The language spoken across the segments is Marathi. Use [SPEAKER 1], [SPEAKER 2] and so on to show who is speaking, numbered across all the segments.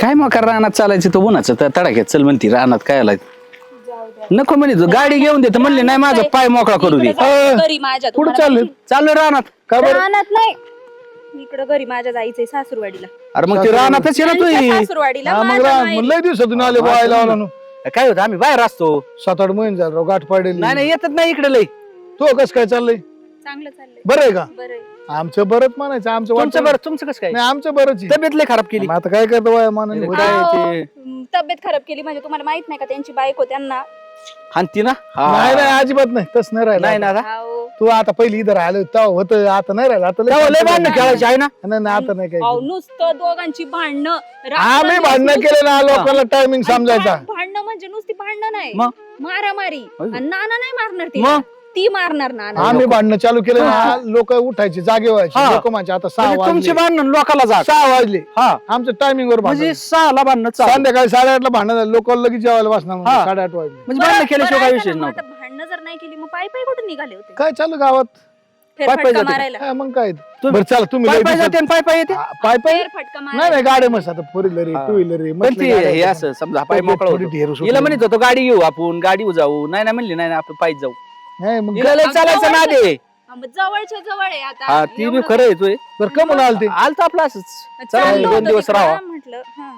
[SPEAKER 1] काय मग रानात चालायचं तर उन्हाचं तर तडाख्यात चल म्हणती रानात काय आलाय नको म्हणे तू गाडी घेऊन देत म्हणले नाही माझा पाय मोकळा करू दे
[SPEAKER 2] घरी माझ्या
[SPEAKER 1] कुठं चाललं चाललं रानात का बरं
[SPEAKER 2] रानात नाही इकडं घरी माझ्या जायचंय सासूरवाडीला.
[SPEAKER 1] अरे मग ते रानातच आहे ना तू
[SPEAKER 2] सासूरवाडीला
[SPEAKER 3] मग लय दिवसातून आले बायला आला ना
[SPEAKER 1] काय होतं आम्ही बाहेर असतो
[SPEAKER 3] 7-8 महिने झाले राव गाठ पाडेल
[SPEAKER 1] नाही येतच नाही इकडे लय
[SPEAKER 3] तो कस काय चाललंय
[SPEAKER 2] चांगलं चाललंय.
[SPEAKER 3] बरं आहे का
[SPEAKER 2] बरं आहे.
[SPEAKER 3] आमचं बरंच म्हणायचं आमचं
[SPEAKER 1] तुमचं
[SPEAKER 3] वाटतं
[SPEAKER 1] बरं तुमचं कसं काय
[SPEAKER 3] नाही आमचं बरंच आहे.
[SPEAKER 1] तब्येत लय खराब केली
[SPEAKER 3] मग आता काय करतो वया मानाने
[SPEAKER 1] काय
[SPEAKER 2] अहो,
[SPEAKER 1] ते
[SPEAKER 2] तब्येत खराब केली म्हणजे तुम्हाला माहित नाही का त्यांची बायको त्यांना
[SPEAKER 1] हानती ना
[SPEAKER 3] नाही नाही अजिबात नाही तस नाही
[SPEAKER 1] नाही
[SPEAKER 3] राहिलं
[SPEAKER 1] ना आता.
[SPEAKER 2] अहो,
[SPEAKER 3] तू आता पहिली इथं राहिलं तेव्हा होतं आता नाही राहिलं आता
[SPEAKER 1] तेव्हा लय भांडणं खेळायची आहे ना
[SPEAKER 3] नाही नाही, आता नाही काय
[SPEAKER 2] अहो, नुसतं दोघांची भांडणं
[SPEAKER 3] आम्ही भांडणं केले ना लोकांना टायमिंग समजायचा
[SPEAKER 2] भांडणं म्हणजे नुसती भांडणं नाही
[SPEAKER 1] मग?
[SPEAKER 2] मारामारी
[SPEAKER 1] अयो.
[SPEAKER 2] आणि नाना नाही मारणार
[SPEAKER 1] मग?
[SPEAKER 2] ती मारणार नाना.
[SPEAKER 3] आम्ही भांडणं चालू केले ना लोक उठायचे जागे व्हायचे
[SPEAKER 1] हा.
[SPEAKER 3] लोक म्हणजे आता 6
[SPEAKER 1] म्हणजे तुमची
[SPEAKER 3] वाजले
[SPEAKER 1] भांडण लोकाला जा
[SPEAKER 3] 6 वाजले
[SPEAKER 1] हा
[SPEAKER 3] आमचं टायमिंग वर
[SPEAKER 1] म्हणजे
[SPEAKER 3] भांडण.
[SPEAKER 1] 6ला भांडणं चालू
[SPEAKER 3] संध्याकाळी 8:30 ला भांडण झालं लोक लगेच जेवायला बसणार
[SPEAKER 1] हा.
[SPEAKER 3] 8:30 वाजले
[SPEAKER 1] म्हणजे भांडणं केल्याशिवाय काय विषय
[SPEAKER 2] बरं,
[SPEAKER 1] नव्हता
[SPEAKER 2] आता भांडणं जर नाही केली मग पायी पायी कुठून निघाले होते
[SPEAKER 3] काय चालू गावात
[SPEAKER 1] पाय
[SPEAKER 2] फेरफटका
[SPEAKER 1] जाते.
[SPEAKER 2] मारायला.
[SPEAKER 3] हा, मग काय
[SPEAKER 1] तुम्ही-
[SPEAKER 3] बरं चला तुम्ही
[SPEAKER 1] पाय
[SPEAKER 3] लय
[SPEAKER 1] पाय
[SPEAKER 3] दिवसात-
[SPEAKER 1] जाते आणि पाय पाय येते
[SPEAKER 3] हा, पाय पाय
[SPEAKER 2] फेरफटका
[SPEAKER 3] नाही
[SPEAKER 2] मारायला.
[SPEAKER 3] नाही गाडी मस्त आता 4 व्हीलर
[SPEAKER 1] हा.
[SPEAKER 3] 2 व्हीलर
[SPEAKER 1] पण ते हे असं समजा पाय मोकळा होतो हिला म्हणत होतो गाडी घेऊ आपण गाडी जाऊ नाही ना म्हणली नाही आपण पायी जाऊ
[SPEAKER 3] नाही मग
[SPEAKER 1] हिला लय चालायचं ना दे
[SPEAKER 2] हा, मग जवळच्या जवळ आहे आता.
[SPEAKER 1] हा ती बी
[SPEAKER 2] एवढं
[SPEAKER 1] खरं येतोय
[SPEAKER 3] बरं कमून आलते
[SPEAKER 1] आलत आपलं असंच चला
[SPEAKER 2] चाललं
[SPEAKER 1] 2
[SPEAKER 2] होतं
[SPEAKER 1] दिवस
[SPEAKER 2] तिकडं,
[SPEAKER 1] राहा
[SPEAKER 2] म्हटलं हा.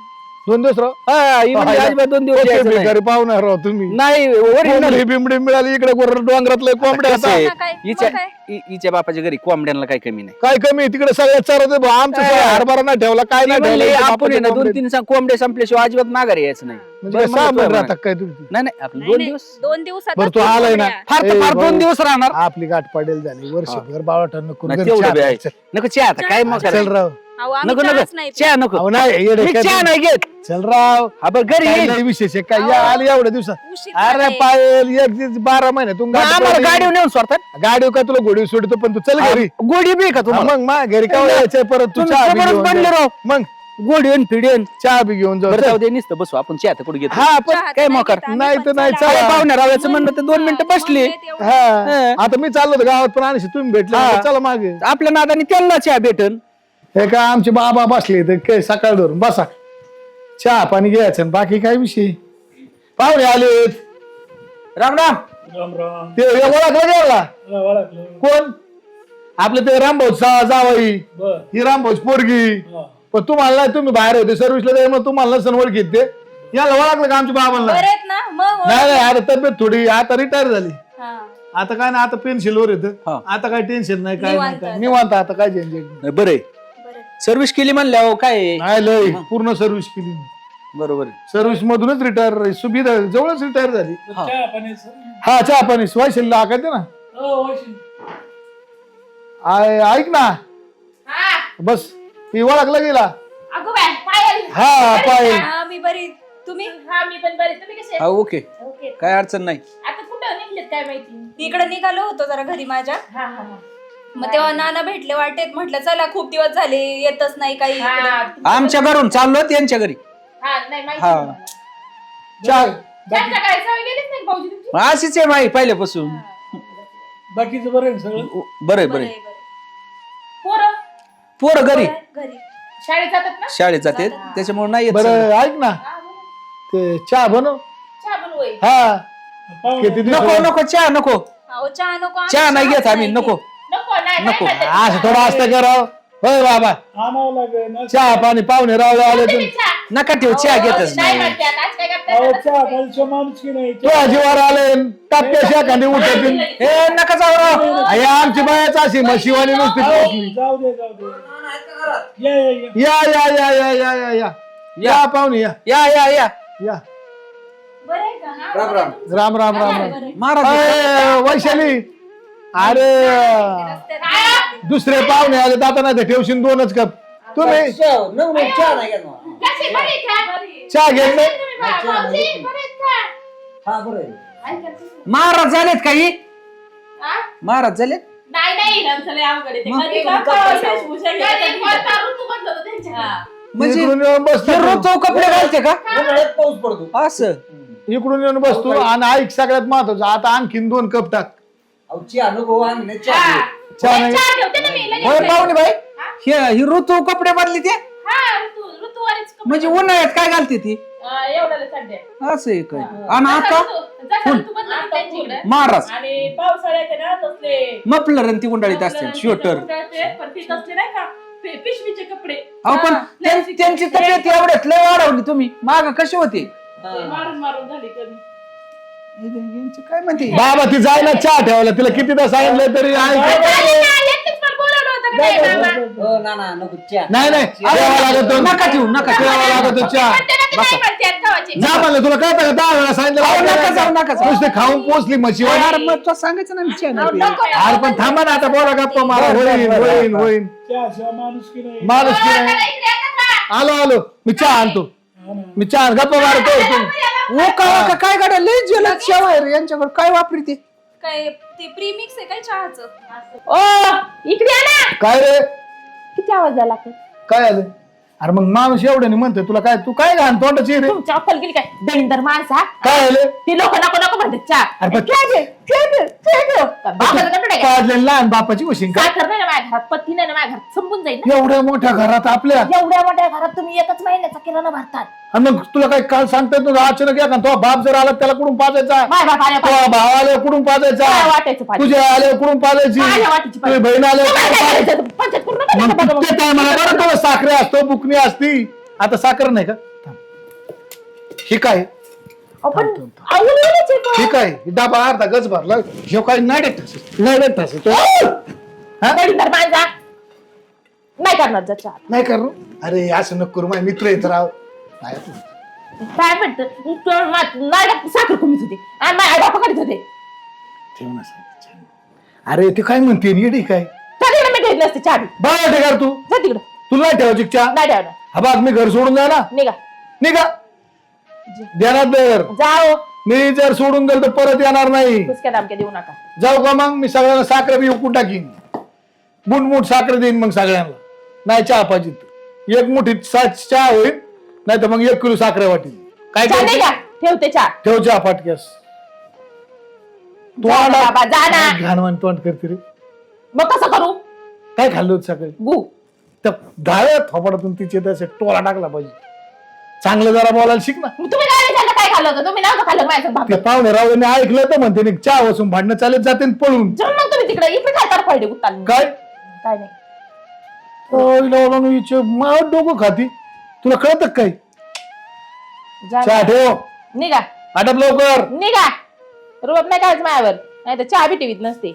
[SPEAKER 3] 2 दिवस राव
[SPEAKER 1] हा ही म्हणली अजिबात 2 दिवस यायचं नाही.
[SPEAKER 3] घरी पाहुणार राव तुम्ही
[SPEAKER 1] नाही original.
[SPEAKER 3] कोंबडी बिंबडी मिळाली इकडे डोंगरातलं कोंबड्या
[SPEAKER 1] कसं
[SPEAKER 3] आता
[SPEAKER 1] आहे?
[SPEAKER 2] ना काय,
[SPEAKER 1] हिच्या
[SPEAKER 2] मग काय?
[SPEAKER 1] हिच्या बापाच्या घरी कोंबड्यांना काही कमी नाही
[SPEAKER 3] काय कमी तिकडे सगळ्यात चारत आमचं सगळं हरभरा नाही ठेवला काय
[SPEAKER 1] ती
[SPEAKER 3] नाही
[SPEAKER 1] म्हणली,
[SPEAKER 3] ठेवलं
[SPEAKER 1] आपण आहे ना 2-3 कोंबडे संपल्याशिवाय अजिबात माघारी यायचं नाही
[SPEAKER 3] म्हणजे
[SPEAKER 1] बरं,
[SPEAKER 3] 6
[SPEAKER 1] म्हणलं
[SPEAKER 3] महिने
[SPEAKER 1] तुला
[SPEAKER 3] राहतात काय तुम्ही
[SPEAKER 1] नाही नाही आपलं
[SPEAKER 2] नाही,
[SPEAKER 1] 2
[SPEAKER 2] नाही,
[SPEAKER 1] दिवस
[SPEAKER 2] 2 दिवसात
[SPEAKER 3] बरं तू आलाय ना
[SPEAKER 1] फार तर
[SPEAKER 3] ए,
[SPEAKER 1] फार 2
[SPEAKER 3] भाऊ,
[SPEAKER 1] दिवस राहणार
[SPEAKER 3] आपली गाठ पडेल झाली वर्षभर बावटानं करून
[SPEAKER 1] नाही,
[SPEAKER 3] घरी
[SPEAKER 1] तेवढं
[SPEAKER 3] चहा
[SPEAKER 1] बी आहे.
[SPEAKER 3] प्यायचं.
[SPEAKER 1] नको चहा आता काय मग
[SPEAKER 3] चल राव
[SPEAKER 1] नको नको
[SPEAKER 2] नाही
[SPEAKER 1] चहा नको
[SPEAKER 3] अहो नाही येडे
[SPEAKER 1] मी
[SPEAKER 3] काय
[SPEAKER 1] चहा
[SPEAKER 3] तुम्ही?
[SPEAKER 1] नाही घेत
[SPEAKER 3] चल राव
[SPEAKER 1] हा बरं घरी
[SPEAKER 3] काय
[SPEAKER 1] येईल
[SPEAKER 3] लय विशेष आहे काय या आली एवढ्या दिवसात
[SPEAKER 2] उशीर
[SPEAKER 3] अरे
[SPEAKER 2] झालाय.
[SPEAKER 3] पायल 12 महिने तू
[SPEAKER 1] मग आम्हाला गाडीवर नेऊन सोडतात
[SPEAKER 3] गाडी काय तुला घोडी सोडतो पण तू चल घरी
[SPEAKER 1] गोडी बी का
[SPEAKER 3] हा,
[SPEAKER 1] तुम्हाला
[SPEAKER 3] मग मा घरी काय यायचंय परत तू
[SPEAKER 1] तुम्ही
[SPEAKER 3] चहा बी
[SPEAKER 1] जबरदस्त
[SPEAKER 3] घेऊन
[SPEAKER 1] बनले
[SPEAKER 3] जा.
[SPEAKER 1] राव.
[SPEAKER 3] मग
[SPEAKER 1] गोडीन फिडेन
[SPEAKER 3] चहा बी घेऊन जाऊ
[SPEAKER 1] बरं
[SPEAKER 3] चल.
[SPEAKER 1] जाऊ दे नुसतं बसू आपण चहा तर कुठे घेतो
[SPEAKER 3] हा पण
[SPEAKER 2] चहा
[SPEAKER 1] काय
[SPEAKER 2] नाही
[SPEAKER 1] मोकार?
[SPEAKER 2] घेत आम्ही,
[SPEAKER 3] नाही
[SPEAKER 2] पण
[SPEAKER 3] तर नाही,
[SPEAKER 2] चला.
[SPEAKER 3] चला.
[SPEAKER 1] पाहुण्या रावायचं म्हणलं तर 2 मिनिटं बसली
[SPEAKER 2] म्हणले तेवढं.
[SPEAKER 3] हा आता मी चाललो होतो गावात पण आणशी तुम्ही भेटले
[SPEAKER 1] हा.
[SPEAKER 3] चला मागे
[SPEAKER 1] आपल्या नादाने त्यांना चहा भेटन
[SPEAKER 3] हे का आमचे बाबा बसले तर काय सकाळ धरून बसा चहा पाणी घ्यायचं आणि बाकी काय विषय पाहुणे आलेत
[SPEAKER 1] राम राम
[SPEAKER 3] ते ओळखला कोण आपलं ते रामभाऊ जावाई ही रामभाऊच पोरगी पण तुम्हाला नाही, तुम्ही बाहेर होते सर्व्हिसला त्यामुळे तुम्हाला नसन ओळखीत ते याला ओळखलं का आमच्या बाबांना
[SPEAKER 2] बरे आहेत ना मग
[SPEAKER 3] नाही नाही आता तब्येत थोडी आता रिटायर झाली
[SPEAKER 2] हा.
[SPEAKER 3] आता काय नाही आता पेन्सिलवर येत
[SPEAKER 1] हा.
[SPEAKER 3] आता काय टेन्शन नाही काय नाही
[SPEAKER 2] निवांत
[SPEAKER 3] काय
[SPEAKER 2] आता.
[SPEAKER 3] निवांत आता काय झंझट
[SPEAKER 1] बरं आहे.
[SPEAKER 2] बरं.
[SPEAKER 1] सर्व्हिस केली म्हणल्यावर काय आहे?
[SPEAKER 3] नाही लय पूर्ण सर्व्हिस केली
[SPEAKER 1] बरोबर आहे.
[SPEAKER 3] सर्व्हिस मधूनच रिटायर सुविधा जवळच रिटायर झाली
[SPEAKER 1] हा.
[SPEAKER 3] हा चहा पाणी वायशिल्ला हाकायचे ना ऐक ना बस ती ओळखला गेला
[SPEAKER 4] अगो बाय पायल
[SPEAKER 3] हा पाय
[SPEAKER 2] हा, मी बरी तुम्ही
[SPEAKER 4] हा मी पण बरे तुम्ही कसे
[SPEAKER 1] हा ओके
[SPEAKER 4] ओके
[SPEAKER 1] काय अडचण नाही
[SPEAKER 4] आता कुठं निघलेत काय माहिती
[SPEAKER 2] इकडे निघालो होतो जरा घरी माझ्या
[SPEAKER 4] हा हा हा
[SPEAKER 2] मग तेव्हा नाना भेटले वाटेत म्हटलं चला खूप दिवस झाले येतच नाही काही इकडे.
[SPEAKER 4] हा
[SPEAKER 1] आमच्या घरून चाललो त्यांच्या घरी
[SPEAKER 4] हा नाही माहिती
[SPEAKER 1] हा.
[SPEAKER 4] मला.
[SPEAKER 3] चहा
[SPEAKER 4] त्यांच्या काय सवय गेलीच नाही भाऊजी तुमची
[SPEAKER 1] अशीच आहे माई पहिल्यापासून
[SPEAKER 3] बाकीचं बरं आहे सगळं
[SPEAKER 1] बरं आहे
[SPEAKER 2] बरं
[SPEAKER 1] बरं
[SPEAKER 2] आहे,
[SPEAKER 1] आहे.
[SPEAKER 2] बरं आहे.
[SPEAKER 4] पोरं
[SPEAKER 1] पोरं घरी
[SPEAKER 2] घरी
[SPEAKER 4] शाळेत जातात ना
[SPEAKER 1] शाळेत जाते त्याच्यामुळे नाही येत सगळं.
[SPEAKER 3] बरं ऐक ना
[SPEAKER 4] हा, बोला.
[SPEAKER 3] ते चहा बनव
[SPEAKER 4] चहा बनवूय
[SPEAKER 3] हा किती दिवस
[SPEAKER 1] नको नको चहा नको
[SPEAKER 2] अहो चहा नको आम्ही
[SPEAKER 1] चहा नाही घेत
[SPEAKER 2] चहाच
[SPEAKER 1] आम्ही
[SPEAKER 2] नाही
[SPEAKER 1] नको
[SPEAKER 4] नको नाही
[SPEAKER 1] नको.
[SPEAKER 4] नाही खात.
[SPEAKER 3] असं थोडं असतं करावं होय बाबा चहा पाणी पाहुणे रावले आले
[SPEAKER 4] तुम्ही
[SPEAKER 3] तुम्ही
[SPEAKER 4] चहा.
[SPEAKER 1] नका ठेव चहा
[SPEAKER 4] हो,
[SPEAKER 1] घेतच
[SPEAKER 4] नाही
[SPEAKER 1] नाही
[SPEAKER 4] म्हणते आता. आज काय करताय?
[SPEAKER 3] तू अजिवार आले टप्प्या शाखांनी उठतील
[SPEAKER 1] हे नका जाऊ राव
[SPEAKER 3] अरे आमची बायाच अशी म्हशिवानी नुसती पोचली या या या या या या या या पाहुणे या
[SPEAKER 1] या या या
[SPEAKER 3] या
[SPEAKER 2] बरं आहे का? हा,
[SPEAKER 1] राम राम
[SPEAKER 3] राम राम राम राम
[SPEAKER 2] बरं आहे.
[SPEAKER 1] महाराज
[SPEAKER 3] अय, वैशाली अरे
[SPEAKER 2] रस्त्यात
[SPEAKER 3] दुसरे पाहुणे आले आता नाही ते ठेवशील 2च कप तुम्ही
[SPEAKER 4] कसे बरे का?
[SPEAKER 3] चहा घेत नाही
[SPEAKER 4] तुम्ही भाऊजी बरे आहेत का? काय करते?
[SPEAKER 1] महाराज झालेत काही
[SPEAKER 4] हा?
[SPEAKER 1] महाराज झालेत
[SPEAKER 4] नाही नाही आमचं लय अवघड आहे ते.
[SPEAKER 1] मग?
[SPEAKER 4] कधी का वेशभूषा घेतात. कधी कोणता ऋतू बदलत होता त्यांच्याकडे.
[SPEAKER 1] म्हणजे
[SPEAKER 3] इकडून येऊन बसतो
[SPEAKER 1] हे रोज तो कपडे घालते का
[SPEAKER 5] पाऊस पडतो
[SPEAKER 1] असं
[SPEAKER 3] इकडून येऊन बसतो आणि ऐक सगळ्यात महत्वाचं आता आणखीन 2 कप टाक
[SPEAKER 5] अहो चहा नको आणि चहा
[SPEAKER 4] हा.
[SPEAKER 5] घे.
[SPEAKER 3] चहा नाही
[SPEAKER 4] चहा ठेवते ना मी लगेच.
[SPEAKER 1] होय पाहुणे बाई ही ऋतू कपडे बदली ते
[SPEAKER 4] हा ऋतू ऋतू वारीच
[SPEAKER 6] म्हणजे उन्हाळ्यात काय घालते ती
[SPEAKER 4] एवढ्याला चड्ड्या
[SPEAKER 6] असं आहे काय आणि आता
[SPEAKER 4] तू बदला त्यांच्याकडे
[SPEAKER 6] महाराज
[SPEAKER 4] आणि पावसाळ्यात आहे ना तसले
[SPEAKER 6] मफलर आणि ती गुंडाळीत असते स्वेटर
[SPEAKER 4] पण ती तसले नाही का पिशवीचे कपडे
[SPEAKER 6] अहो पण त्यांची तब्येत एवढ्यात लय वाढवली तुम्ही माग कशी होते
[SPEAKER 4] मारून मारून झाली कमी
[SPEAKER 6] यांची काय म्हणते
[SPEAKER 3] बाबा ती जाय ना चहा ठेवायला तिला कितीदा सांगितलं तरी
[SPEAKER 5] हो ना ना नको चहा.
[SPEAKER 3] नाही नाही ठेवावा लागतो
[SPEAKER 6] नका ठेवू नका ठेवू.
[SPEAKER 3] ठेवावा लागतो चहा जा म्हणलं तुला काय का 10 वेळा
[SPEAKER 6] नका
[SPEAKER 3] सांगितलं
[SPEAKER 6] जाऊ, नका जाऊ.
[SPEAKER 3] नुसते खाऊन पोचली म्हशी
[SPEAKER 6] अरे मग तुला सांगायचं ना मी चहा नाही पित.
[SPEAKER 3] अरे पण थांबा ना आता बोला गप्पा मारा होईन होईन होईन माणूस की नाही आलो आलो मी चहा आणतो मी चहा गप्पा मारतो
[SPEAKER 6] ओका काय गाड्या लय जलद शेव आहे रे यांच्याकडे काय वापरी ते
[SPEAKER 2] काय ते प्रीमिक्स आहे काय चहाचं?
[SPEAKER 4] ओ इकडे या ना
[SPEAKER 3] काय रे
[SPEAKER 4] किती आवाज झाला
[SPEAKER 3] काय आलं अरे मग माणूस एवढं नाही म्हणतोय तुला काय तू काय घाण तोंडाची रे
[SPEAKER 4] तुमच्या अक्कल गेली काय दलिंदर माणसा
[SPEAKER 3] काय आलं
[SPEAKER 4] ती लोक नको नको म्हणतात चहा
[SPEAKER 3] अरे पण-
[SPEAKER 4] बापाचं कपडे काय?
[SPEAKER 3] काढले लहान बापाची वशिंग काय
[SPEAKER 4] साखर नाही ना माझ्या घरात पत्ती नाही ना माझ्या घरात संपून जाईल ना.
[SPEAKER 3] एवढ्या मोठ्या घरात आपल्या
[SPEAKER 4] एवढ्या मोठ्या घरात तुम्ही एकच महिन्याचा किराणा भरतात
[SPEAKER 3] आणि मग तुला काही काल सांगता येत नव्हतं अचानक या का तो बाप जर आला त्याला कुठून पाजायचा
[SPEAKER 4] माझ्या बाप आल्या
[SPEAKER 3] तो भाव आले कुठून पाजायचा
[SPEAKER 4] काय वाटायचं पाहिजे?
[SPEAKER 3] तुझ्या आले कुठून पाजायची
[SPEAKER 4] माझ्या वाटीची
[SPEAKER 3] तुझी बहीण आले
[SPEAKER 4] पंचायत करू नका
[SPEAKER 3] मग
[SPEAKER 4] नका बघा
[SPEAKER 3] ते काय मला बरं तुला साखरे असतो बुकणी असती आता साखर नाही का थांब. ही काय
[SPEAKER 4] आपण आवडीवरच आहे तो.
[SPEAKER 3] ही काय ही डबा अर्धा गज भरला ह्यो काय नाडत
[SPEAKER 4] दलिंदर माणसा नाही करणार जा चहा
[SPEAKER 3] नाही करू अरे असं नको करू माझे मित्र येत राव नाही.
[SPEAKER 4] काय म्हणतं नाडक साखर कमीच होती आणि माझ्या बापाकडेच होते
[SPEAKER 3] ठेव ना साखर. अरे ते काय म्हणते येडी काय
[SPEAKER 4] तरी मी घेतली असते चहा
[SPEAKER 3] बाळा ठेकार तू
[SPEAKER 4] जा तिकडं
[SPEAKER 3] तुला नाही ठेवायची चहा
[SPEAKER 4] नाही ठेवणार
[SPEAKER 3] हा बाग मी घर सोडून जा ना
[SPEAKER 4] निघा
[SPEAKER 3] निघा देणार दर
[SPEAKER 4] जाओ
[SPEAKER 3] मी जर सोडून गेलो तर परत येणार नाही
[SPEAKER 4] कुसक्या दामक्या देऊ नका
[SPEAKER 3] जाऊ का मग मी सगळ्यांना साखर बी उकून टाकीन बुटमुट साखर देईन मग सगळ्यांना नाही चहा पाहिजे एक मुठी चहा होईल नाही तर मग 1 किलो साखर वाटेल काय
[SPEAKER 4] चहा नाही
[SPEAKER 3] करायचं?
[SPEAKER 4] का ठेवते चहा
[SPEAKER 3] ठेव चहा फाटक्यास
[SPEAKER 4] जा ना बाबा, जा ना.
[SPEAKER 3] घाणवान तोंड करते रे
[SPEAKER 4] मग कसं करू
[SPEAKER 3] काय खाल्लं होतं सकाळी
[SPEAKER 4] गु
[SPEAKER 3] त्या धाव्या थोपाडातून तिचे त्याचे टोला टाकला पाहिजे चांगलं जरा बोलायला शिक ना
[SPEAKER 4] तुम्ही काय विचारलं काय खाल्लं होतं तुम्ही नव्हतं खाल्लं माझ्याचं भाकर
[SPEAKER 3] ते पाहुणे रावने ऐकलं तर म्हणते नाही, चहा वाचून भांडणं चालत जाते आणि पळून
[SPEAKER 4] जाऊन मग तुम्ही तिकडे इकडे काय तर पडले गुत्ताल
[SPEAKER 3] काय
[SPEAKER 4] काय नाही
[SPEAKER 3] मला डोकं खाती तुला कळत काय
[SPEAKER 4] जा
[SPEAKER 3] चहा
[SPEAKER 4] ना.
[SPEAKER 3] ठेव
[SPEAKER 4] निघा
[SPEAKER 3] आटप लवकर
[SPEAKER 4] निघा रोप नाही खायचं माझ्यावर नाही तर चहा बी टीव्हीत नसते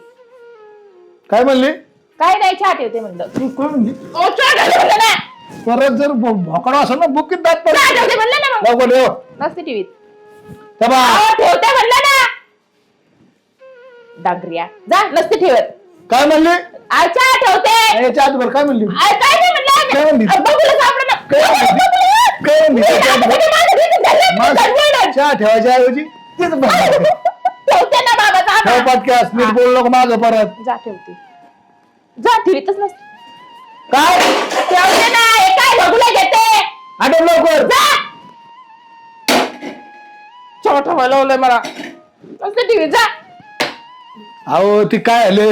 [SPEAKER 3] काय म्हणली
[SPEAKER 4] काय नाही चहा ठेवते म्हणलं
[SPEAKER 3] तू काय म्हणली
[SPEAKER 4] ओ, चहा ठेवते म्हणलं ना
[SPEAKER 3] परत जर भोकडा असेल ना बुकीत दात पड
[SPEAKER 4] चहा ठेवते म्हणलं ना मग
[SPEAKER 3] लवकर ठेव
[SPEAKER 4] नसते टीव्हीत
[SPEAKER 3] त्या बा
[SPEAKER 4] अहो, ठेवते म्हणलं ना डांगरिया जा नसते ठेवत
[SPEAKER 3] काय म्हणली
[SPEAKER 4] आ, चहा ठेवते
[SPEAKER 3] याच्या आतवर काय म्हणली
[SPEAKER 4] आ, काय नाही म्हणलं
[SPEAKER 3] काय म्हणली?
[SPEAKER 4] अ, बघूला सापडलं ना.
[SPEAKER 3] काय म्हणली? काय म्हणली?
[SPEAKER 4] मी आता कधी माझं भीतीत घाललं,
[SPEAKER 3] मग
[SPEAKER 4] घालवलं.
[SPEAKER 3] चहा ठेवायच्या ऐवजी तेच बनवते.
[SPEAKER 4] ठेवते ना बाबा जा
[SPEAKER 3] ठेव
[SPEAKER 4] ना.
[SPEAKER 3] पाटक्यास नीट बोल नको मागं परत
[SPEAKER 4] जा ठेवते जा ठेवीतच नसते
[SPEAKER 3] काय
[SPEAKER 4] ठेवते ना हे काय बघूला घेते
[SPEAKER 3] आटप लवकर
[SPEAKER 4] जा चहा ठेवायला लावलंय मला नसते टीव्ही जा
[SPEAKER 3] अहो ती काय आले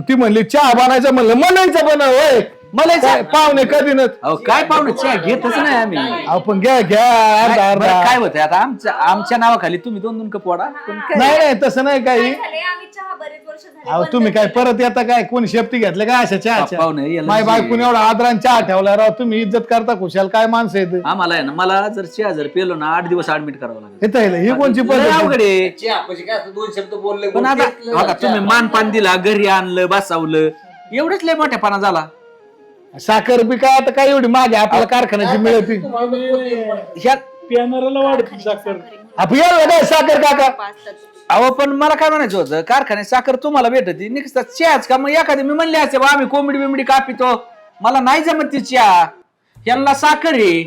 [SPEAKER 3] ती म्हणली चहा बनायचं म्हणलं म्हणायचं बनव होय मला काय पाहुणे कधी न
[SPEAKER 6] अहो काय पाहुणे चहा घेतच नाही आम्ही
[SPEAKER 3] आपण घ्या घ्या अर्धा
[SPEAKER 6] बरं,
[SPEAKER 3] अर्धा
[SPEAKER 6] काय होतंय आता आमच्या नावाखाली तुम्ही 2 कप वाढा पण काय
[SPEAKER 3] नाही नाही तसं नाही काही
[SPEAKER 2] काय झालंय, आम्ही चहा बरेच वर्ष झाले
[SPEAKER 3] अहो
[SPEAKER 2] बंद
[SPEAKER 3] तुम्ही काय
[SPEAKER 2] केलंय.
[SPEAKER 3] परत येता काय कोणी शेफ्टी घेतले काय अशा चहाच्या
[SPEAKER 6] पाहुणे याला
[SPEAKER 3] माय
[SPEAKER 6] जी-
[SPEAKER 3] बायकोने एवढा आदरान चहा ठेवला राव तुम्ही इज्जत करता खुशाल काय माणसं येत
[SPEAKER 6] आम्हाला आहे ना मला जर चहा जर पेलो ना 8 दिवस ऍडमिट करावं लागेल
[SPEAKER 3] येत ही कोणची
[SPEAKER 6] लय
[SPEAKER 3] पद्धत
[SPEAKER 6] अवघड आहे.
[SPEAKER 5] चहा म्हणजे काय असं 2 शब्द बोलले
[SPEAKER 6] पण आता बघा, तुम्ही मानपान दिला घरी आणलं बसावलं एवढंच लय मोठ्यापणा झाला
[SPEAKER 3] साखर बी काय आता काय एवढी मागे आपल्या कारखान्याची मिळती
[SPEAKER 6] ह्या
[SPEAKER 3] आपल्याला काय साखर काका
[SPEAKER 6] अहो पण मला काय म्हणायचं होतं कारखान्यात साखर तुम्हाला भेटती निघतात चहाच का मग एखादी मी म्हणले असते बा आम्ही कोंबडी बिंबडी कापितो मला नाही जमत ती चहा यांना साखर आहे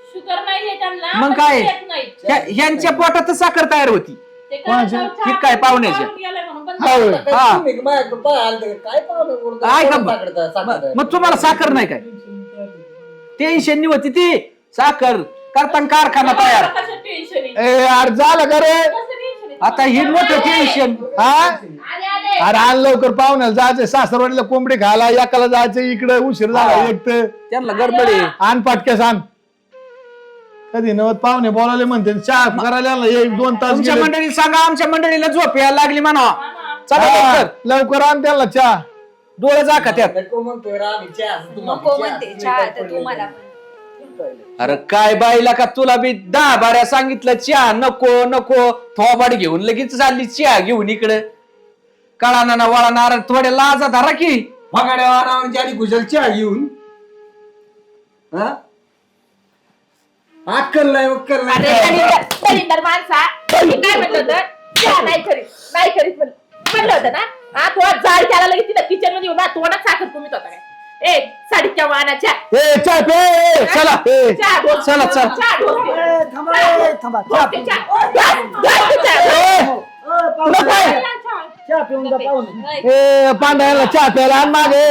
[SPEAKER 4] शुगर नाहीये त्यांना
[SPEAKER 6] मग
[SPEAKER 4] पण
[SPEAKER 6] काय
[SPEAKER 4] येत नाही.
[SPEAKER 6] ह्यांच्या पोटातच साखर तयार होती
[SPEAKER 4] ते करण्याचं
[SPEAKER 6] हे काय पाहुण्याच्या?
[SPEAKER 4] पाहून गेलंय म्हणून बंद
[SPEAKER 3] हा होय.
[SPEAKER 4] करतात.
[SPEAKER 6] हा.
[SPEAKER 5] काय पाहुणे
[SPEAKER 6] काय का मग तुम्हाला साखर नाही काय टेन्शन होती ती साखर करताना कारखाना तयार
[SPEAKER 4] कसं टेन्शन आहे?
[SPEAKER 3] ए यार झालं का रे
[SPEAKER 4] कसं टेन्शन आहे?
[SPEAKER 6] आता ही मोठं टेन्शन.
[SPEAKER 3] हा अरे आण लवकर पाहुण्याला जायचं सासरवाडीला कोंबडी खायला एकाला जायचं इकडे उशीर झाला एक तर
[SPEAKER 6] त्यांना गडबड आहे.
[SPEAKER 3] आण पाटक्यास आण कधी नवत पाहुणे बोलावले म्हणते चहा करायला आला, 1-2 तास
[SPEAKER 6] तुमच्या
[SPEAKER 3] गेले.
[SPEAKER 6] मंडळी सांगा आमच्या मंडळीला झोप यायला लागली म्हणा. चला
[SPEAKER 3] हा,
[SPEAKER 6] लवकर.
[SPEAKER 3] लवकर आण त्याला चहा.
[SPEAKER 6] डोळे जाका त्यात.
[SPEAKER 5] नको म्हणतोय रा आम्ही चहा असं तुम्हाला
[SPEAKER 2] नको
[SPEAKER 5] चहा
[SPEAKER 2] म्हणते
[SPEAKER 5] असं
[SPEAKER 2] चहा
[SPEAKER 5] काय
[SPEAKER 2] तर
[SPEAKER 5] पडलेलं
[SPEAKER 2] तुम्हाला
[SPEAKER 5] नाही.
[SPEAKER 2] पण
[SPEAKER 6] अरे काय बाईला का तुला बी 10 बाऱ्या सांगितलं चहा नको नको थोबाड घेऊन लगेच चालली चहा घेऊन इकडे. कळा ना वळा नारळ थोडे लाजा धरा की.
[SPEAKER 5] भगाड्या वारावांची आणि कुशल चहा घेऊन हा अक्कल नाही
[SPEAKER 4] अरे
[SPEAKER 5] नाही
[SPEAKER 4] दलिंदर माणसा मी काय म्हणलं होतं चहा नाही करीत म्हणलं होतं ना. हा थोडा जाळ त्याला लगेच तिथं किचन मध्ये उभा तोंडात साखर कमीत होता काय. ए साडीच्या वाहनाच्या
[SPEAKER 3] ए चहा पे चला ए.
[SPEAKER 4] चहा ढोस.
[SPEAKER 6] चला, चला.
[SPEAKER 4] चहा ढोस.
[SPEAKER 5] थांबा
[SPEAKER 4] ढोसते चहा. घाल ते चहा.
[SPEAKER 3] तुला काय
[SPEAKER 5] चहा पिऊन जा पाहून
[SPEAKER 3] ए पांढऱ्याला चहा प्यायला आण मागे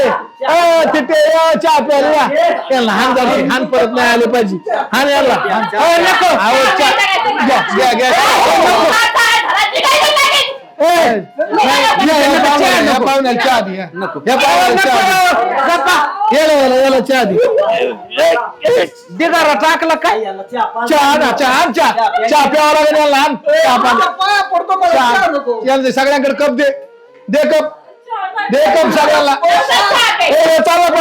[SPEAKER 3] तिथे चहा प्यायला या. याला हान झाली हान परत नाही आले पाहिजे हान याला नको अहो, घ्या, घ्या. पाहुण्याला चहा दे
[SPEAKER 6] नको.
[SPEAKER 3] याला चहा दे
[SPEAKER 6] दिगारा टाकला काय.
[SPEAKER 3] चहा प्यावा लागेल याला आण.
[SPEAKER 5] पाया पडतो मला चहा नको
[SPEAKER 3] याला सगळ्यांकडे कप दे कप सगळ्यांना चालला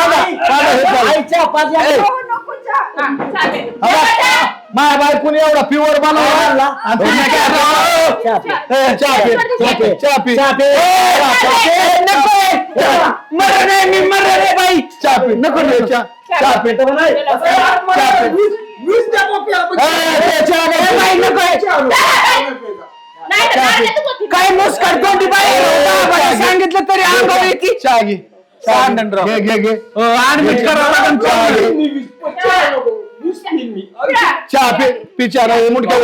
[SPEAKER 3] माझ्या बायकोने एवढा प्युअर बनवला चहा पी नको
[SPEAKER 6] काय मुस्काट तोंडी बाई सांगितलं तरी अंगावर येते.
[SPEAKER 3] चहा घे घे
[SPEAKER 6] ऍडमिट करावं लागेल
[SPEAKER 3] चहा पी चहा मुटक्या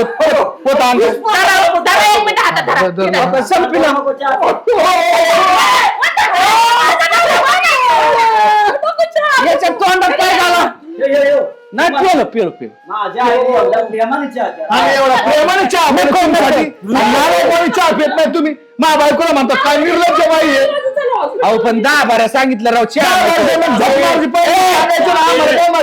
[SPEAKER 3] पोता आणतो
[SPEAKER 6] याच्या तोंडात काय झालं नाही पिलो
[SPEAKER 5] माझ्या आईने प्रेमाने चहा द्या.
[SPEAKER 3] आणि एवढा प्रेमाने चहा कोणासाठी कोणी चहा पित नाही तुम्ही माझ्या बायकोला म्हणतात काय निर्लज्ज बाई आहे.
[SPEAKER 6] अहो पण 10 बाऱ्या सांगितलं राव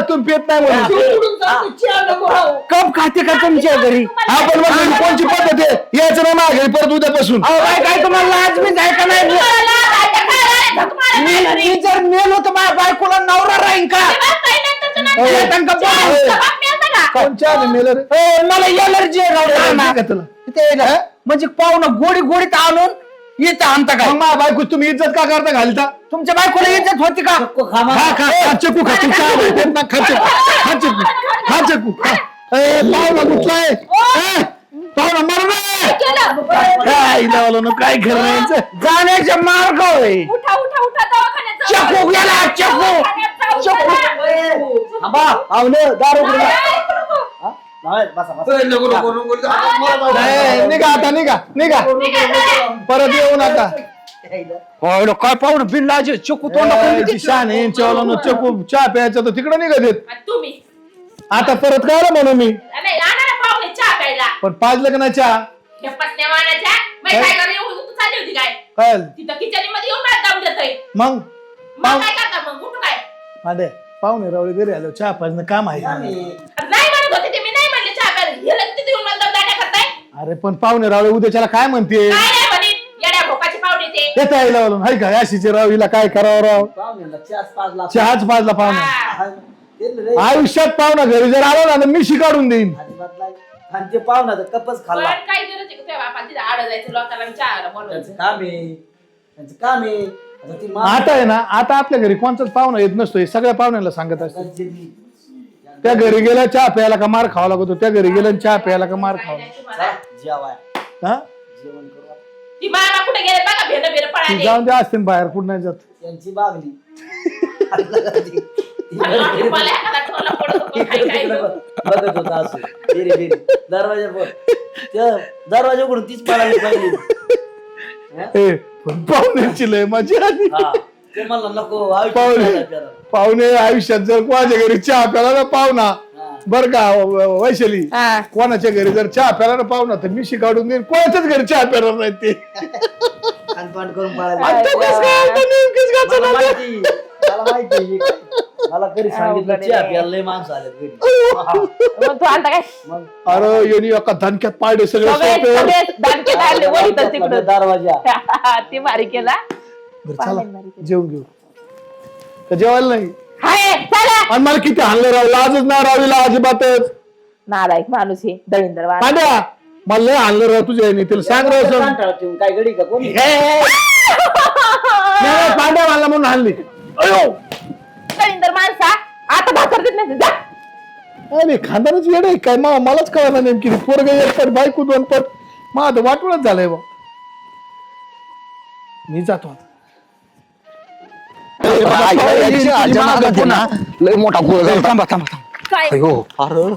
[SPEAKER 3] तुम्ही पित नाही म्हणून
[SPEAKER 5] सोडून जा, तू चहा नको राहू.
[SPEAKER 6] कप खाते का तुमच्या घरी.
[SPEAKER 3] आपण मग कोणची पद्धत आहे यायचं ना माझ्या घरी परत उद्यापासून.
[SPEAKER 6] अहो काय तुम्हाला लाज मी जाय का नाही. मी जर मेलो तर माझ्या बायकोला नवरा राहीन का.
[SPEAKER 3] कोण चहा मेलं रे
[SPEAKER 6] मला एलर्जी
[SPEAKER 3] का तुला
[SPEAKER 6] म्हणजे पाहुणं गोडी गोडीत आणून इथं आणता काय.
[SPEAKER 3] मग माझ्या बायको तुम्ही इज्जत का करता घालता.
[SPEAKER 6] तुमच्या बायकोला इज्जत होती का.
[SPEAKER 3] खा चकू खा तू चहा भेटेत ना खा चकू पाहुणा कुठला आहे पाहुणा मरण काय लावलं काय खरं
[SPEAKER 6] जाण्याच्या मार्ग होय.
[SPEAKER 2] उठा उठा उठा दवाखान्यात जाऊ.
[SPEAKER 6] चकू गेला चकू.
[SPEAKER 2] दवाखान्यात जाऊ.
[SPEAKER 5] थांबा आवलं दारू पिऊन जा. बसा नको नको नको
[SPEAKER 3] निघा आता निघा परत येऊ नका.
[SPEAKER 6] काय पाहुणं बिन लाज चकू तोंड
[SPEAKER 3] शान चवलं चकू चहा प्यायचं तर तिकडे निघत येत.
[SPEAKER 4] तुम्ही
[SPEAKER 3] आता परत काय म्हणू मी
[SPEAKER 4] नाही आणा पाहुणे चहा प्यायला.
[SPEAKER 3] पण पाजलं का नाही चहा
[SPEAKER 4] हे पत्न्या वाणाच्या काय कर एवढी उतू चालली होती काय
[SPEAKER 3] काय
[SPEAKER 4] तिथं किचन मध्ये येऊन मला दम देतोय.
[SPEAKER 3] मग
[SPEAKER 4] मग काय करता मग उठू काय.
[SPEAKER 3] मांडे पाहुणे रावळे घरी आलो चहा पाजणं काम आहे.
[SPEAKER 4] नाही म्हणत होते ते मी नाही म्हणले चहा प्यायला. हे लगेच तिथे येऊन मला दम दाण्या करताय.
[SPEAKER 3] अरे पण पाहुणे रावळे उद्याच्याला काय म्हणते
[SPEAKER 4] काय नाही म्हणे येड्या भोकाचे पाहुणे ते.
[SPEAKER 3] येता यायला बोलून हाय का याशीचे राव हिला काय करावं राव
[SPEAKER 5] पाहुण्याला चहाच पाजला.
[SPEAKER 3] चहाच पाजला पाहुणा.
[SPEAKER 4] हा.
[SPEAKER 5] तेल रे.
[SPEAKER 3] आयुष्यात पाहुणा घरी जर आलो ना तर मी शिकाडून देईन.
[SPEAKER 5] अजिबात नाही. आणि ते पाहुणा तर कपच
[SPEAKER 4] पण
[SPEAKER 5] खाल्ला.
[SPEAKER 4] काय गरज आहे का त्या बापाला तिथे आड जायचं लोकांना चहा बोलवायचं.
[SPEAKER 5] त्यांचं काम आहे आता ती
[SPEAKER 3] आता आहे ना आता आपल्या घरी कोणताच पाहुणा येत नसतो हे सगळ्या पाहुण्याला सांगत असतो. त्या घरी गेला चहा प्यायला का मार खावा लागतो त्या घरी गेला चहा प्यायला का मार खावा
[SPEAKER 4] तुम्हाला
[SPEAKER 5] जेवाय
[SPEAKER 3] हा
[SPEAKER 5] जेवण करू आपण.
[SPEAKER 4] ती मामा कुठे गेले बघा भेन भेन
[SPEAKER 3] ती
[SPEAKER 4] पळाले.
[SPEAKER 3] जाऊन द्या असते बाहेर कुठं नाही जात.
[SPEAKER 5] त्यांची बागली
[SPEAKER 4] मला एखादा टोला पडत होता, काय काय गं.
[SPEAKER 5] बघत होता असं बेरी बेरी दरवाजा उघडून तीच पळाली पाहिजे.
[SPEAKER 3] ए, पण पाहुण्याची लय मजा आली.
[SPEAKER 5] हा ते मला नको
[SPEAKER 3] पाहुणे पाहुणे आयुष्यात जर कोणाच्या घरी चहा प्याला ना पाहुणा बर का वैशाली
[SPEAKER 4] हा.
[SPEAKER 3] कोणाच्या घरी जर चहा प्यायला पाहुणा तर मी काढून देईन कोणाच्याच घरी चहा प्यायला नाही ते
[SPEAKER 5] खानपान करून पळाले.
[SPEAKER 3] आणि तो कसं काय आलता नेमकीच घातला
[SPEAKER 5] मला
[SPEAKER 3] ना?
[SPEAKER 5] माहिती मला माहिती आहे हे काय. मला घरी सांगितलं चहा प्यायला लय माणसं आले घरी.
[SPEAKER 4] मग तू आणता काय
[SPEAKER 5] मग
[SPEAKER 3] अरे यांनी एका धनक्यात पाडे सगळे
[SPEAKER 4] सगळे
[SPEAKER 3] सोप्यावर.
[SPEAKER 4] सगळे दानके आणले वळीतच
[SPEAKER 5] आपल्या
[SPEAKER 4] तिकडं
[SPEAKER 5] दरवाजा
[SPEAKER 4] ते भारी केला
[SPEAKER 3] बरं, चला जेवून घेऊ का जेवायला नाही
[SPEAKER 4] हाय चला
[SPEAKER 3] आणि मला किती हाणलं राव लाजच ना रावीला अजिबातच
[SPEAKER 4] नालायक माणूस हे दळिंदर वाला.
[SPEAKER 3] पांड्या मला लय हाणलं राव तुझ्या ह्यानी. तिला सांग राव सर
[SPEAKER 5] कंटाळा ठेवून काय गडी का कोणी
[SPEAKER 3] पांड्या मला म्हणून हाणली अयो
[SPEAKER 4] दळिंदर माणसा आता भाकर देत नाही जा.
[SPEAKER 3] अरे खानदानच येड आहे काय मलाच कळणार नेमकी पोरग एक पट बायको दोन पट माझं वाटूनच झालंय बा मी जातो आता.
[SPEAKER 1] लय मोठा थांबा थांबा थांबा
[SPEAKER 2] काय
[SPEAKER 1] अयो अरे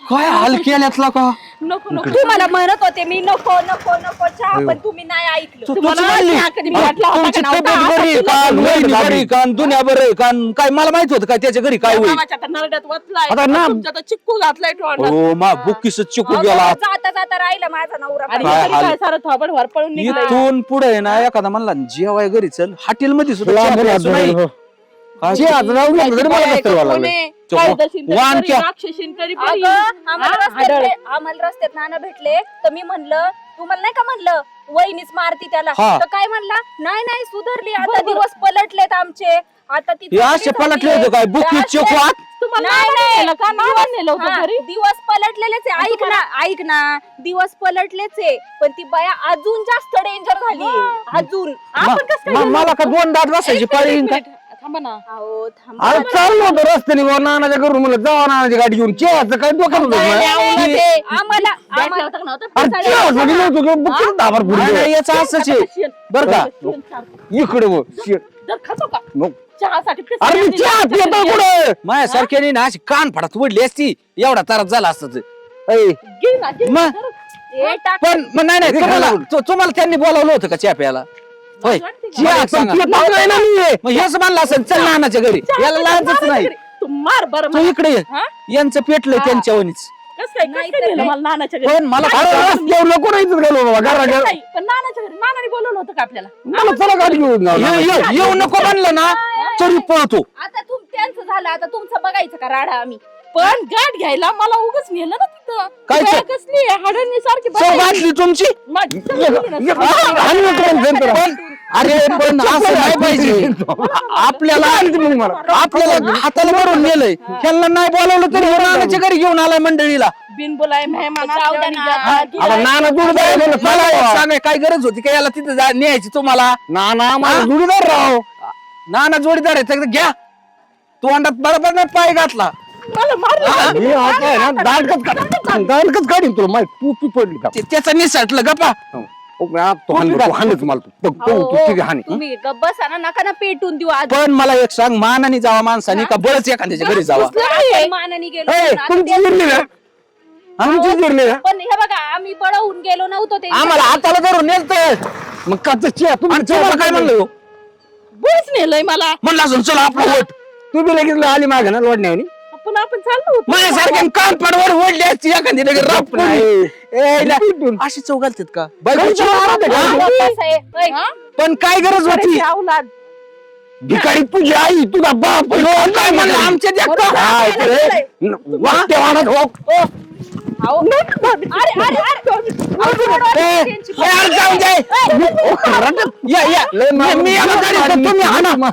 [SPEAKER 1] काय हाल केल्यातला का
[SPEAKER 2] नको नको तुम्हाला म्हणत होते मी नको नको नको चहा पण तुम्ही नाही ऐकलं
[SPEAKER 4] तुम्हाला चहा कधी मी वाटला होता
[SPEAKER 1] तुमची
[SPEAKER 4] का
[SPEAKER 1] तब्येत
[SPEAKER 4] नव्हता?
[SPEAKER 1] बरी आहे का वहिनी बरी आहे का दुनिया बरं आहे का काय मला माहित होतं काय त्याच्या घरी काय होईल
[SPEAKER 4] मामाच्या आता नरड्यात वतलाय
[SPEAKER 1] आता ना-
[SPEAKER 4] तुमच्या तर चिक्कू घातलाय तोंडात.
[SPEAKER 1] हो मा बुक्कीस चिकू
[SPEAKER 2] अहो,
[SPEAKER 1] गेला
[SPEAKER 2] जाता जाता राहिला माझा नवरा
[SPEAKER 4] आणि
[SPEAKER 1] काय
[SPEAKER 4] तरी
[SPEAKER 1] हाल?
[SPEAKER 4] काय सारं थोबड वर पळून निघलंय.
[SPEAKER 1] इथून पुढे ना एखादा म्हणला जेवाय घरी चल हॉटेल मध्ये सुद्धा चहा प्यायचं नाही. काय
[SPEAKER 4] काय दर्शन तरी
[SPEAKER 1] वान
[SPEAKER 4] करी,
[SPEAKER 1] क्या?
[SPEAKER 4] राक्षसीन करी
[SPEAKER 2] अगं,
[SPEAKER 4] बाई.
[SPEAKER 2] आम्हाला रस्त्यात नाना भेटले तर मी म्हणलं तुम्हाला नाही का म्हणलं वहिनीच मारती त्याला
[SPEAKER 1] हा.
[SPEAKER 2] तर काय म्हणला नाही नाही सुधारली आता दिवस पलटलेत आमचे आता ती
[SPEAKER 1] हे असे पलटले होते काय बुक्की चिकू आत
[SPEAKER 4] तुम्हाला
[SPEAKER 2] नाही,
[SPEAKER 4] नाना
[SPEAKER 2] नाही.
[SPEAKER 4] नेलं का? नाना नेलं होतं
[SPEAKER 2] हा,
[SPEAKER 4] घरी?
[SPEAKER 2] दिवस पलटलेलेच आहे ऐक ना दिवस पलटलेच आहे पण ती बाया अजून जास्त डेंजर झाली अजून आपण कसं काय
[SPEAKER 1] मला का दोन दात बसायची पाळी येईन का?
[SPEAKER 4] थांबा ना.
[SPEAKER 2] अहो, थांबा.
[SPEAKER 1] अरे चाललो होतो रस्त्याने बुवा नानाच्या घरून म्हणलं जावा नानाची गाडी घेऊन चेहाचं काय डोक्यात होतं
[SPEAKER 2] नाही,
[SPEAKER 1] माझ्या?
[SPEAKER 2] नाही, नाही. आम्हाला
[SPEAKER 4] बॅटला होता का नव्हता?
[SPEAKER 1] अरे चेहाचं गेलो होतो की बुक्कीच दाबार फुटली. नाही, याचं असंच आहे बरं का इकडे वो.
[SPEAKER 4] जर खातो का
[SPEAKER 1] मग
[SPEAKER 4] चहासाठी
[SPEAKER 1] अरे मी चहा पितो कुठे माझ्यासारख्याने ना अशी कान फाडात उडली असती एवढा त्रास झाला असता ते. ऐ,
[SPEAKER 4] घे ना, घे ना.
[SPEAKER 1] मग
[SPEAKER 2] हे टाक.
[SPEAKER 1] पण मग नाही नाही तुम्हाला त्यांनी बोलावलं होतं का चहा प्यायला होय चहा सांगा. मग हेच म्हणलं असं चल नानाच्या घरी याला लाजच नाही
[SPEAKER 4] तू मार बरं
[SPEAKER 1] तू
[SPEAKER 4] मला.
[SPEAKER 1] इकडे ये.
[SPEAKER 4] हा?
[SPEAKER 1] यांचं पेटलंय त्यांच्या वनीच
[SPEAKER 4] कसं काय नेलं मला नानाच्या घरी?
[SPEAKER 1] पण मला नको नाही
[SPEAKER 4] नाही, पण नानाच्या घरी नानाने बोलवलं होतं का आपल्याला?
[SPEAKER 1] येऊ नको म्हणलं ना तरी पळतो
[SPEAKER 2] आता त्यांचं झालं आता तुमचं बघायचं का राडा आम्ही
[SPEAKER 4] पण गाठ घ्यायला मला उगाच नेलं ना तिथं.
[SPEAKER 1] काय
[SPEAKER 4] वेळ
[SPEAKER 1] ते?
[SPEAKER 4] कसली आहे? हाडांनी सारखी
[SPEAKER 1] चव
[SPEAKER 4] बसायची.
[SPEAKER 1] घातली तुमची
[SPEAKER 4] मग चल ना.
[SPEAKER 1] पण अरे पण असं नाही पाहिजे आपल्याला आपल्याला हाताला भरून नेलंय त्यांना नाही बोलावलं तरी नानाच्या घरी घेऊन आलाय मंडळीला
[SPEAKER 4] बिन बोलाय मेहमान
[SPEAKER 2] जाऊ द्या
[SPEAKER 4] असल्यावानी
[SPEAKER 2] ना.
[SPEAKER 4] जा.
[SPEAKER 1] आता नाना जोडीदार मला एक सांगाय काय गरज होती का याला तिथे न्यायची तुम्हाला नाना मला जोडीदार राव नाना जोडीदार आहे तर घ्या तोंडात बरोबर नाही पाय घातला
[SPEAKER 4] मला मारलं.
[SPEAKER 1] दांडकच काढीन तुला माहिती टोपी पडली का त्याचा निसटलं गप्पा
[SPEAKER 2] तुम्ही गप्प बसा ना नका ना पेटून देऊ आज
[SPEAKER 1] पण मला एक सांग मानाने जावा माणसाने का बळच एखाद्याच्या घरी जावा
[SPEAKER 2] आपण मानाने गेलो
[SPEAKER 1] ए,
[SPEAKER 2] ना, आता
[SPEAKER 1] तुमची
[SPEAKER 2] ते-
[SPEAKER 1] जिरली ना आमची जिरली ना
[SPEAKER 2] पण हे बघा आम्ही बळवून गेलो नव्हतो ते
[SPEAKER 1] आम्हाला हाताला धरून नेलत मग तुम्हाला काय म्हणलं हो?
[SPEAKER 4] बुळच नेलंय मला.
[SPEAKER 1] म्हणलं असून चला आपलं वोट तू बी लगेच आली मागे ना लोडण्यावनी
[SPEAKER 4] आपण चाललो होतो.
[SPEAKER 1] माझ्यासारख्या कान पडवर ओढली असती एखादी लगेच राप अशी चव घालतात का बायकोची
[SPEAKER 2] कसं आहे? ऐ,
[SPEAKER 1] पण काय गरज होती
[SPEAKER 4] अरे, अवलाद.
[SPEAKER 1] भिकारी तुझी आई तुझा बाप काय म्हणलं आमच्या वाट्यावानात हो
[SPEAKER 2] अहो, अरे अरे अरे
[SPEAKER 1] जाऊ दे या या मी याला धरीतो, तुम्ही आणा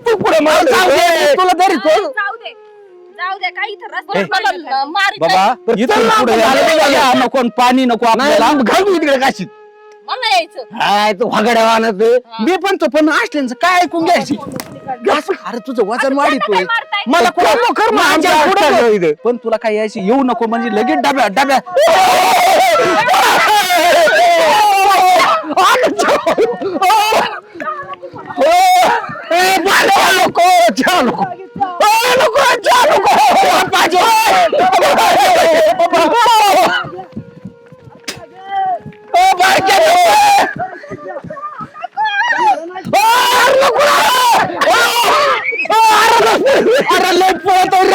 [SPEAKER 1] तू पुढे मला जाऊ दे तुला धरीतो
[SPEAKER 2] जाऊ दे काही इथं रस्त्यावर
[SPEAKER 4] मला मारी
[SPEAKER 1] बाबा इथून पुढे या, नको आणि पाणी नको आपल्याला घालू तिकडे काशीत
[SPEAKER 4] मला यायचं.
[SPEAKER 1] काय तू हगड्यावानच मी पण तो पण असल्यांचं काय ऐकून घ्यायची अरे तुझं वजन वाढीतोय
[SPEAKER 2] मारताय?
[SPEAKER 1] मला कर पण तुला काय यायची येऊ नको म्हणजे लगेच डब्या डब्या अरे लय पळतो रे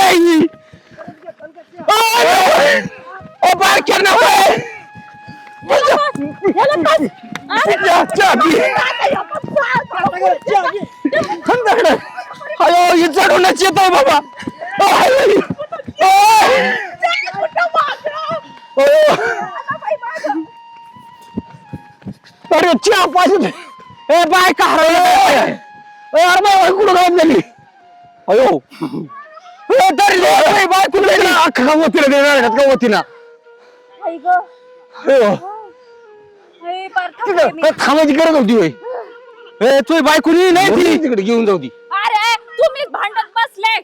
[SPEAKER 1] अयो ही चढूनच येतोय बाबा अरे चहा पाहिजे ए बाय का हरवलं अरे बाय कुठं गायब झाली अयो बाय कुठे अख्खा गवतीला देणार गवतीला
[SPEAKER 2] आई गं. आई, पार थांबले मी.
[SPEAKER 1] थांबायची गरज होती होय ए तुझी बायकुनी नाही ती तिकडे घेऊन जाऊ ती
[SPEAKER 2] अरे तुम्हीच भांडत बसले.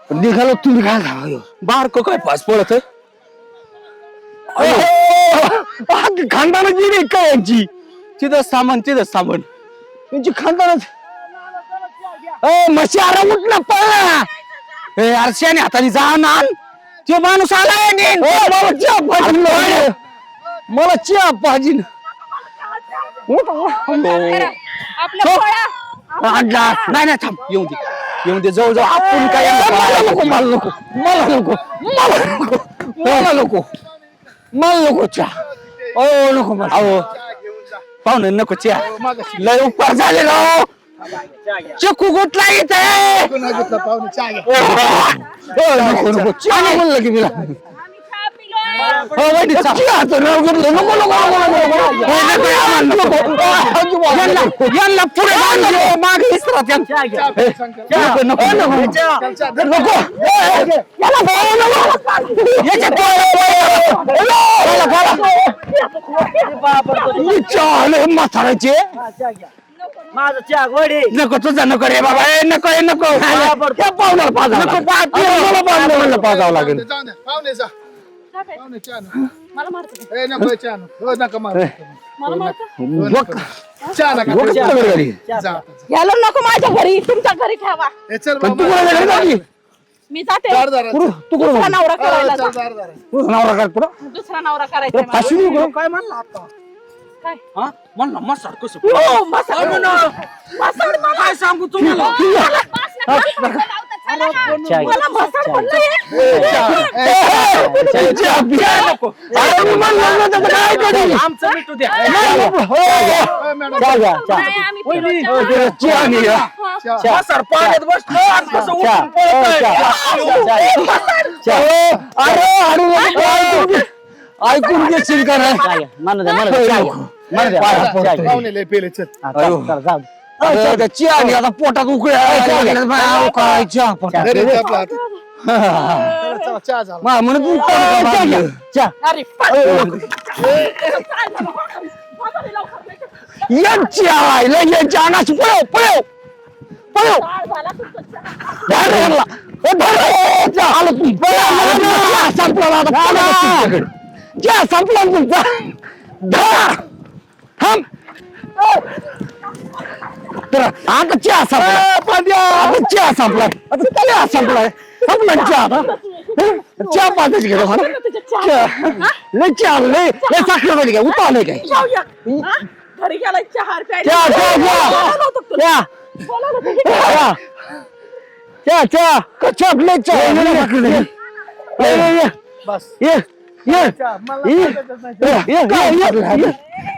[SPEAKER 1] निघालो तुम्ही काय झालं बारक काय पास पडत खानदानाची नाही काय यांची तिथं सामान यांची खानदानच मशी आरा उठला पळला ए आरशाने हाताने जा ना तो माणूस आलाय मला चहा पाहिजे
[SPEAKER 2] आपलं पोळा.
[SPEAKER 1] नाही थांब येऊन दे जाऊ आपण काय मला नको चहा नको मला अहो पाहुणे नको चहा लय उपकार झाले ना चक्कू कुठला येते नको चहा म्हणलं की मी
[SPEAKER 2] आम्ही चहा पिलोय.
[SPEAKER 1] यांना पुढे मागे म्हाताराचे
[SPEAKER 5] माझा चहा गोडी
[SPEAKER 1] नको तुझा नको रे बाबा नको पाजावं पाजावं लागेल
[SPEAKER 2] मला मारतो. याला नको माझ्या घरी, तुमच्या घरी ठेवा. मी जाते दुसरा नवरा करायला जा. दुसरा नवरा करायचा मला.
[SPEAKER 1] काय म्हणला आता
[SPEAKER 2] काय?
[SPEAKER 1] म्हणलं मसाड कसं
[SPEAKER 2] हो, मसाड मला.
[SPEAKER 1] काय सांगू तुम्हाला
[SPEAKER 2] बस ना, काय लावता? चला ना. मला मसाड म्हणलंय.
[SPEAKER 6] आमचं मिटू द्या
[SPEAKER 2] नाही, आम्ही पिलो चहा.
[SPEAKER 6] मसाड पाण्यात बसलो आणि कसं उठून पळतोय.
[SPEAKER 1] ऐकून घेशील का नाही चहा आता पोटात उकळ्या म्हणून
[SPEAKER 2] अरे,
[SPEAKER 1] यांची अनाची पळव
[SPEAKER 2] काळ झाला तुमचा चहा.
[SPEAKER 1] संपला तुमचा तर आता चहा संपला संपलाय चहा चहा पाच घेतो लय चहा लय साखर झाली काय उता आलंय काय
[SPEAKER 2] जाऊया. हा? घरी गेलाय चहा प्यायला.
[SPEAKER 1] चहा